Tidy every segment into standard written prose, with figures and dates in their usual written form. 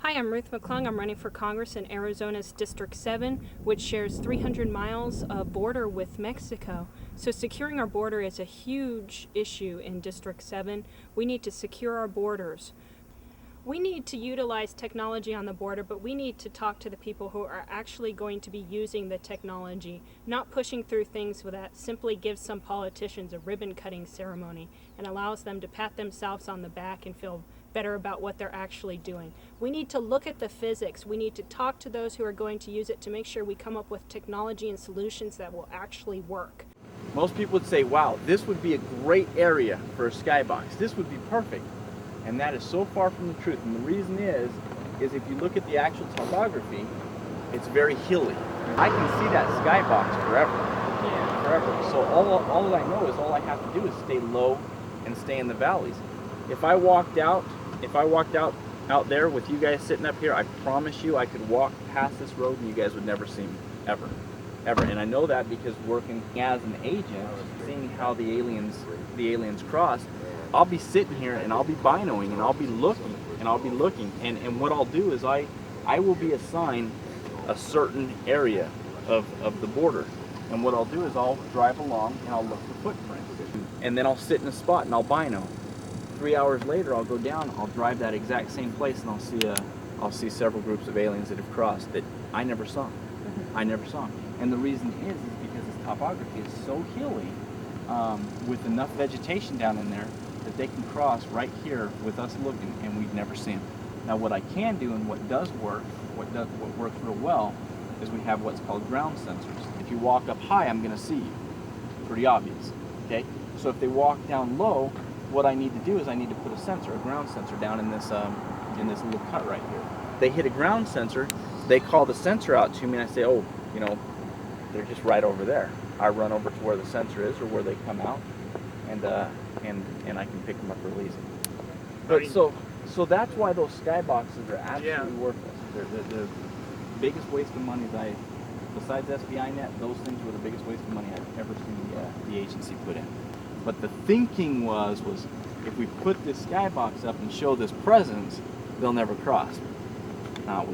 Hi, I'm Ruth McClung. I'm running for Congress in Arizona's District 7, which shares 300 miles of border with Mexico. So securing our border is a huge issue in District 7. We need to secure our borders. We need to utilize technology on the border, but we need to talk to the people who are actually going to be using the technology, not pushing through things that simply gives some politicians a ribbon-cutting ceremony and allows them to pat themselves on the back and feel better about what they're actually doing. We need to look at the physics. We need to talk to those who are going to use it to make sure we come up with technology and solutions that will actually work. Most people would say, wow, this would be a great area for a skybox. This would be perfect. And that is so far from the truth. And the reason is if you look at the actual topography, it's very hilly. I can see that skybox forever. Yeah, forever. So all I know is all I have to do is stay low and stay in the valleys. If I walked out there with you guys sitting up here, I promise you I could walk past this road and you guys would never see me, ever. And I know that because working as an agent, seeing how the aliens cross, I'll be sitting here and I'll be binoing and I'll be looking and what I'll do is I will be assigned a certain area of the border, and what I'll do is I'll drive along and I'll look for footprints, and then I'll sit in a spot and I'll bino. 3 hours later I'll go down, I'll drive that exact same place, and I'll see several groups of aliens that have crossed that I never saw. And the reason is because this topography is so hilly, with enough vegetation down in there that they can cross right here with us looking and we'd never see them. Now what I can do and what does work, what works real well, is we have what's called ground sensors. If you walk up high, I'm gonna see you. Pretty obvious, okay? So if they walk down low, what I need to do is I need to put a ground sensor down in this little cut right here. They hit a ground sensor, they call the sensor out to me and I say, oh, you know, they're just right over there. I run over to where the sensor is or where they come out, and I can pick them up real easy. But so that's why those skyboxes are absolutely worthless. They're the biggest waste of money that besides SBI Net, those things were the biggest waste of money I've ever seen the agency put in. But the thinking was if we put this skybox up and show this presence, they'll never cross. Now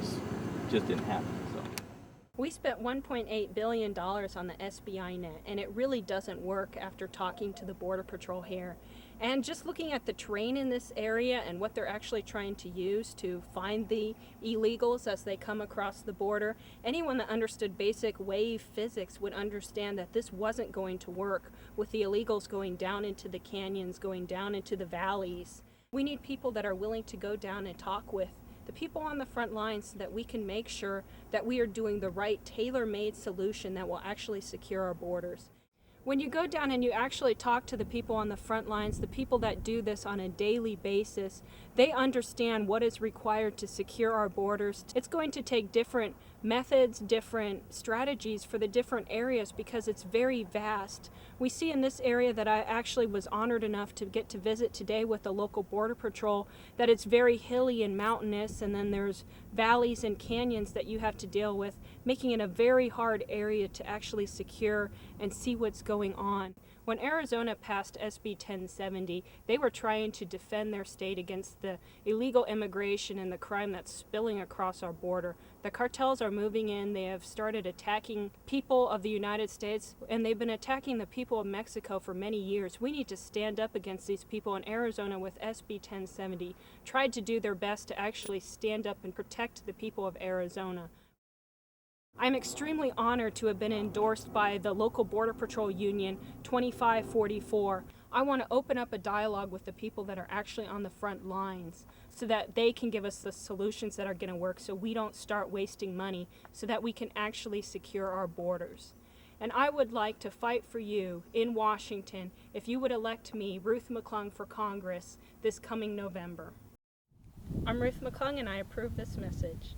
just didn't happen. We spent $1.8 billion on the SBI Net, and it really doesn't work after talking to the Border Patrol here. And just looking at the terrain in this area and what they're actually trying to use to find the illegals as they come across the border, anyone that understood basic wave physics would understand that this wasn't going to work with the illegals going down into the canyons, going down into the valleys. We need people that are willing to go down and talk with the people on the front lines so that we can make sure that we are doing the right tailor-made solution that will actually secure our borders. When you go down and you actually talk to the people on the front lines, the people that do this on a daily basis, they understand what is required to secure our borders. It's going to take different methods, different strategies for the different areas because it's very vast. We see in this area that I actually was honored enough to get to visit today with the local Border Patrol that it's very hilly and mountainous, and then there's valleys and canyons that you have to deal with, making it a very hard area to actually secure and see what's going on. When Arizona passed SB 1070, they were trying to defend their state against the illegal immigration and the crime that's spilling across our border. The cartels are moving in. They have started attacking people of the United States, and they've been attacking the people of Mexico for many years. We need to stand up against these people, in Arizona with SB 1070 tried to do their best to actually stand up and protect the people of Arizona. I'm extremely honored to have been endorsed by the local Border Patrol Union 2544. I want to open up a dialogue with the people that are actually on the front lines so that they can give us the solutions that are going to work so we don't start wasting money, so that we can actually secure our borders. And I would like to fight for you in Washington if you would elect me, Ruth McClung, for Congress this coming November. I'm Ruth McClung and I approve this message.